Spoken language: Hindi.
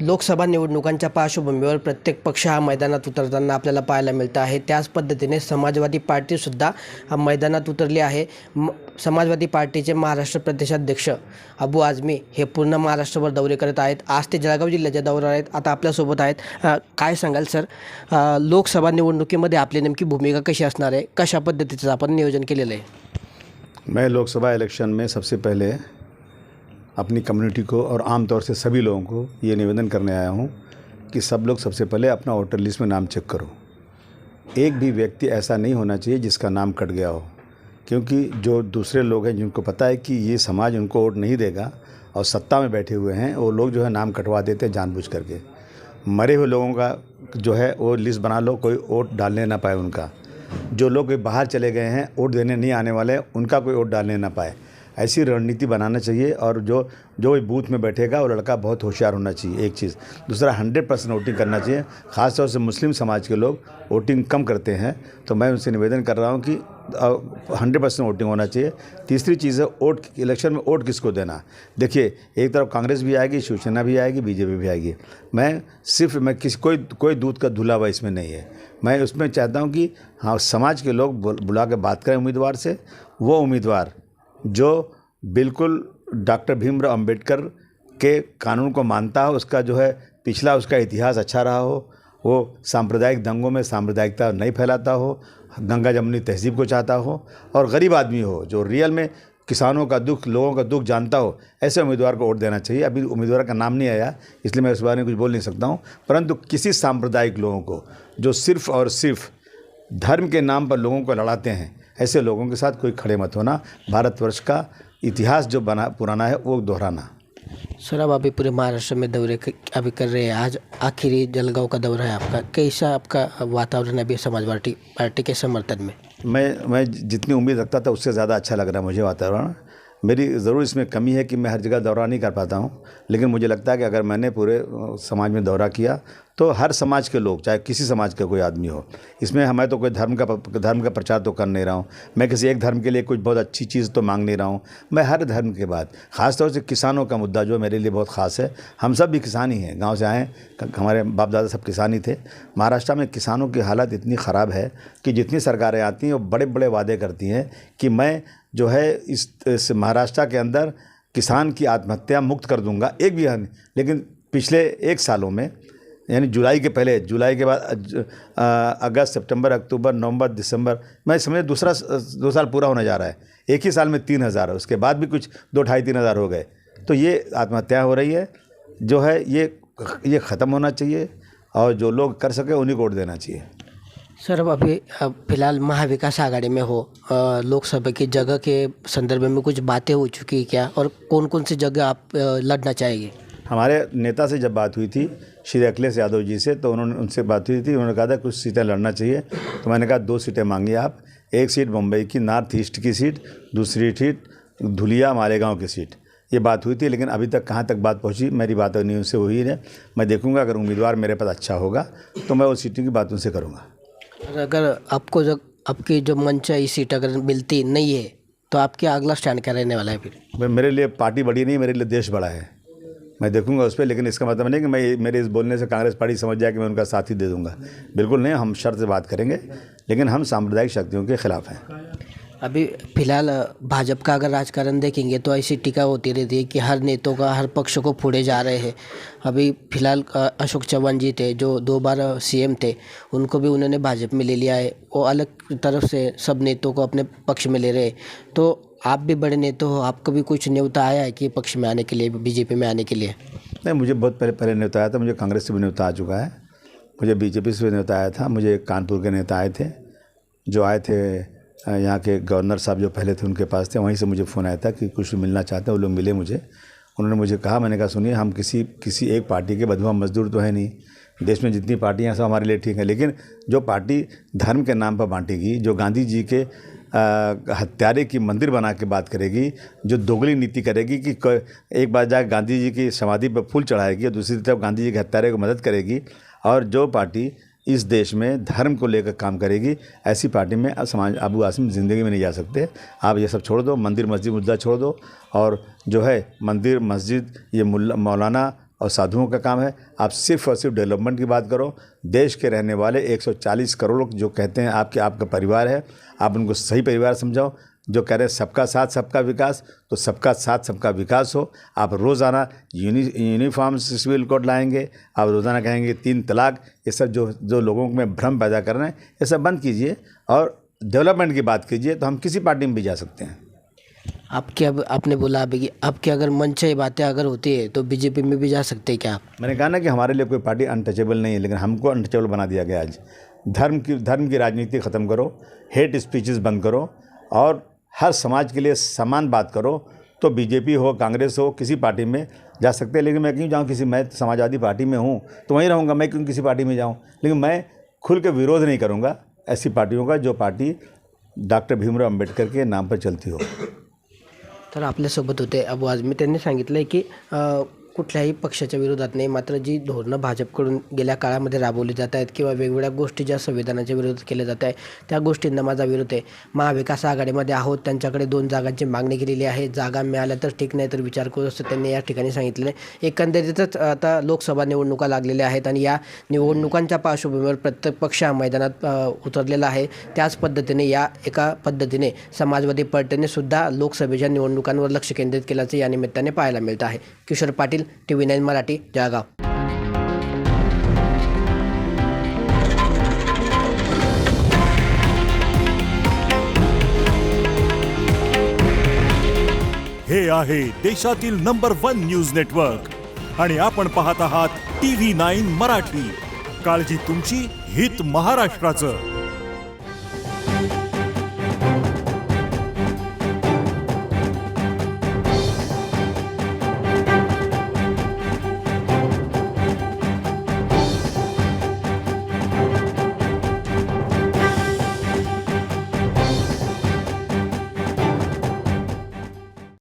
लोकसभा निवडणुकांच्या पार्श्वभूमीवर प्रत्येक पक्ष हा मैदानात उतरताना आपल्याला पाहायला मिळतं आहे. त्याच पद्धतीने समाजवादी पार्टीसुद्धा मैदानात उतरली आहे. समाजवादी पार्टीचे महाराष्ट्र प्रदेशाध्यक्ष अबू आझमी हे पूर्ण महाराष्ट्रभर दौरे करत आहेत. आज ते जळगाव जिल्ह्याच्या दौऱ्यावर आहेत. आता आपल्यासोबत आहेत. काय सांगाल सर, लोकसभा निवडणुकीमध्ये आपली नेमकी भूमिका कशी असणार आहे, कशा पद्धतीचं आपण नियोजन केलेलं आहे? मैं लोकसभा इलेक्शन में सबसे पहले अपनी कम्युनिटी को और आम तौर से सभी लोगों को ये निवेदन करने आया हूँ कि सब लोग सबसे पहले अपना वोटर लिस्ट में नाम चेक करो। एक भी व्यक्ति ऐसा नहीं होना चाहिए जिसका नाम कट गया हो, क्योंकि जो दूसरे लोग हैं जिनको पता है कि ये समाज उनको वोट नहीं देगा और सत्ता में बैठे हुए हैं, वो लोग जो है नाम कटवा देते हैं जानबूझ करके। मरे हुए लोगों का जो है वो लिस्ट बना लो, कोई वोट डालने ना पाए उनका। जो लोग बाहर चले गए हैं, वोट देने नहीं आने वाले, उनका कोई वोट डालने ना पाए। ऐसी रणनीति बनाना चाहिए। और जो बूथ में बैठेगा वो लड़का बहुत होशियार होना चाहिए, एक चीज़। दूसरा, 100% वोटिंग करना चाहिए। ख़ास तौर से मुस्लिम समाज के लोग वोटिंग कम करते हैं, तो मैं उनसे निवेदन कर रहा हूँ कि 100% वोटिंग होना चाहिए। तीसरी चीज़ है वोट, इलेक्शन में वोट किसको देना। देखिए, एक तरफ कांग्रेस भी आएगी, शिवसेना भी आएगी, बीजेपी भी आएगी। मैं कोई दूध का धुला हुआ इसमें नहीं है। मैं उसमें चाहता हूँ कि हाँ, समाज के लोग बुला के बात करें उम्मीदवार से। वो उम्मीदवार जो बिल्कुल डॉक्टर भीमराव अंबेडकर के कानून को मानता हो, उसका जो है पिछला उसका इतिहास अच्छा रहा हो, वो सांप्रदायिक दंगों में सांप्रदायिकता नहीं फैलाता हो, गंगा जमुनी तहजीब को चाहता हो, और गरीब आदमी हो जो रियल में किसानों का दुख, लोगों का दुख जानता हो, ऐसे उम्मीदवार को वोट देना चाहिए। अभी उम्मीदवार का नाम नहीं आया, इसलिए मैं इस बारे में कुछ बोल नहीं सकता हूँ। परंतु किसी सांप्रदायिक लोगों को जो सिर्फ़ और सिर्फ धर्म के नाम पर लोगों को लड़ाते हैं, ऐसे लोगों के साथ कोई खड़े मत होना। भारतवर्ष का इतिहास जो पुराना है वो दोहराना। सर, अब अभी पूरे महाराष्ट्र में दौरे अभी कर रहे हैं। आज आखिरी जलगांव का दौरा है आपका। कैसा आपका वातावरण है अभी समाजवादी पार्टी के समर्थन में? मैं जितनी उम्मीद रखता था उससे ज़्यादा अच्छा लग रहा है मुझे वातावरण। मेरी ज़रूर इसमें कमी है कि मैं हर जगह दौरा नहीं कर पाता हूँ, लेकिन मुझे लगता है कि अगर मैंने पूरे समाज में दौरा किया तो हर समाज के लोग, चाहे किसी समाज का कोई आदमी हो, इसमें हमें तो कोई धर्म का प्रचार तो कर नहीं रहा हूँ। मैं किसी एक धर्म के लिए कुछ बहुत अच्छी चीज़ तो मांग नहीं रहा हूँ। मैं हर धर्म के बाद, ख़ास तौर से किसानों का मुद्दा जो मेरे लिए बहुत ख़ास है। हम सब भी किसान ही हैं, गाँव से आए, हमारे बाप दादा सब किसान ही थे। महाराष्ट्र में किसानों की हालत इतनी ख़राब है कि जितनी सरकारें आती हैं वो बड़े बड़े वादे करती हैं कि मैं जो है इस महाराष्ट्र के अंदर किसान की आत्महत्या मुक्त कर दूंगा, एक भी नहीं। लेकिन पिछले 1 सालों में, यानी जुलाई के बाद अगस्त, सितंबर, अक्टूबर, नवंबर, दिसंबर, मैं समझे 2 साल पूरा होने जा रहा है। एक ही साल में 3,000 है, उसके बाद भी कुछ 2-2.5-3 हज़ार हो गए। तो ये आत्महत्या हो रही है, जो है ये ख़त्म होना चाहिए, और जो लोग कर सके उन्हीं को वोट देना चाहिए। सर, अब फिलहाल महाविकास आघाड़ी में हो, लोकसभा की जगह के संदर्भ में कुछ बातें हो चुकी है क्या, और कौन कौन सी जगह आप लड़ना चाहेंगे? हमारे नेता से जब बात हुई थी, श्री अखिलेश यादव जी से, तो उनसे बात हुई थी। उन्होंने कहा था कुछ सीटें लड़ना चाहिए, तो मैंने कहा 2 सीटें मांगी आप। एक सीट मुंबई की नॉर्थ ईस्ट की सीट, दूसरी सीट धुलिया मालेगांव की सीट। ये बात हुई थी, लेकिन अभी तक कहाँ तक बात पहुँची मेरी बात नहीं उनसे हुई है। मैं देखूँगा, अगर उम्मीदवार मेरे पास अच्छा होगा तो मैं उस सीटों की बात उनसे करूँगा। अगर आपकी जो मनचाही सीट अगर मिलती नहीं है तो आपका अगला स्टैंड क्या रहने वाला है फिर? मेरे लिए पार्टी बड़ी नहीं, मेरे लिए देश बड़ा है। मैं देखूंगा उस पर, लेकिन इसका मतलब नहीं कि मेरे इस बोलने से कांग्रेस पार्टी समझ जाए कि मैं उनका साथ ही दे दूंगा। बिल्कुल नहीं, हम शर्त से बात करेंगे, लेकिन हम सांप्रदायिक शक्तियों के खिलाफ हैं। अभी फिलहाल भाजपा का अगर राजकारण देखेंगे तो ऐसी टीका होती रहती है कि हर नेताओं का हर पक्ष को फोड़े जा रहे हैं। अभी फिलहाल अशोक चौहान जी थे जो 2 बार सीएम थे, उनको भी उन्होंने भाजपा में ले लिया है। वो अलग तरफ से सब नेताओं को अपने पक्ष में ले रहे हैं। तो आप भी बड़े नेता हो, आपको भी कुछ न्योता आया है कि पक्ष में आने के लिए, बीजेपी में आने के लिए? नहीं, मुझे बहुत पहले न्योता आया था। मुझे कांग्रेस से भी न्योता आ चुका है, मुझे बीजेपी से भी न्योता आया था। मुझे कानपुर के नेता आए थे, जो आए थे यहाँ के गवर्नर साहब जो पहले थे उनके पास थे, वहीं से मुझे फ़ोन आया था कि कुछ मिलना चाहते हैं। वो लोग मिले मुझे, उन्होंने मुझे कहा, मैंने कहा सुनिए, हम किसी एक पार्टी के बंधुआ मजदूर तो है नहीं। देश में जितनी पार्टियाँ हैं सब हमारे लिए ठीक है, लेकिन जो पार्टी धर्म के नाम पर बांटेगी, जो गांधी जी के हत्यारे की मंदिर बना के बात करेगी, जो दोगली नीति करेगी कि एक बार जाकर गांधी जी की समाधि पर फूल चढ़ाएगी और दूसरी तरफ गांधी जी के हत्यारे को मदद करेगी, और जो पार्टी इस देश में धर्म को लेकर काम करेगी, ऐसी पार्टी में अबू आज़मी ज़िंदगी में नहीं जा सकते। आप ये सब छोड़ दो, मंदिर मस्जिद मुद्दा छोड़ दो, और जो है मंदिर मस्जिद ये मौलाना और साधुओं का काम है। आप सिर्फ और सिर्फ डेवलपमेंट की बात करो। देश के रहने वाले 140 करोड़ जो कहते हैं आपका परिवार है, आप उनको सही परिवार समझाओ। जो कह रहे हैं सबका साथ सबका विकास, तो सबका साथ सबका विकास हो। आप रोज़ाना यूनिफॉर्म सिविल कोड लाएंगे, आप रोज़ाना कहेंगे 3 तलाक, ये सब जो लोगों में भ्रम पैदा कर रहे हैं, ये सब बंद कीजिए और डेवलपमेंट की बात कीजिए। तो हम किसी पार्टी में भी जा सकते हैं। आपने बोला अभी कि आपकी अगर मनचाही बातें अगर होती है तो बीजेपी में भी जा सकते हैं क्या आप? मैंने कहा ना कि हमारे लिए कोई पार्टी अनटचेबल नहीं है, लेकिन हमको अनटचेबल बना दिया गया आज। धर्म की राजनीति ख़त्म करो, हेट स्पीचेस बंद करो और हर समाज के लिए समान बात करो। तो बीजेपी हो, कांग्रेस हो, किसी पार्टी में जा सकते हैं। लेकिन मैं क्यों जाऊँ मैं समाजवादी पार्टी में हूँ तो वहीं रहूँगा, मैं क्यों किसी पार्टी में जाऊँ। लेकिन मैं खुल के विरोध नहीं करूँगा ऐसी पार्टियों का जो पार्टी डॉक्टर भीमराव अंबेडकर के नाम पर चलती हो। तर आपल्यासोबत होते अबू आझमी, त्यांनी सांगितलं आहे की कुठल्याही पक्षाच्या विरोधात नाही, मात्र जी धोरणं भाजपकडून गेल्या काळामध्ये राबवली जात आहेत किंवा वेगवेगळ्या गोष्टी ज्या संविधानाच्या विरोधात केल्या जात आहे त्या गोष्टींना माझा विरोध आहे. महाविकास आघाडीमध्ये आहोत, त्यांच्याकडे 2 जागांची मागणी केलेली आहे. जागा मिळाल्या तर ठीक, नाही तर विचार करू असं त्यांनी या ठिकाणी सांगितलं आहे. एकंदरीतच आता लोकसभा निवडणुका लागलेल्या आहेत आणि या निवडणुकांच्या पार्श्वभूमीवर प्रत्येक पक्ष हा मैदानात उतरलेला आहे. त्याच पद्धतीने एका पद्धतीने समाजवादी पार्टीने सुद्धा लोकसभेच्या निवडणुकांवर लक्ष केंद्रित केल्याचं या निमित्ताने पाहायला मिळतं आहे. किशोर पाटील, TV9 मराठी, जळगाव. हे आहे देशातील नंबर 1 न्यूज नेटवर्क आणि आपण पाहत आहात TV9 मराठी. काळजी तुमची, हित महाराष्ट्राचं.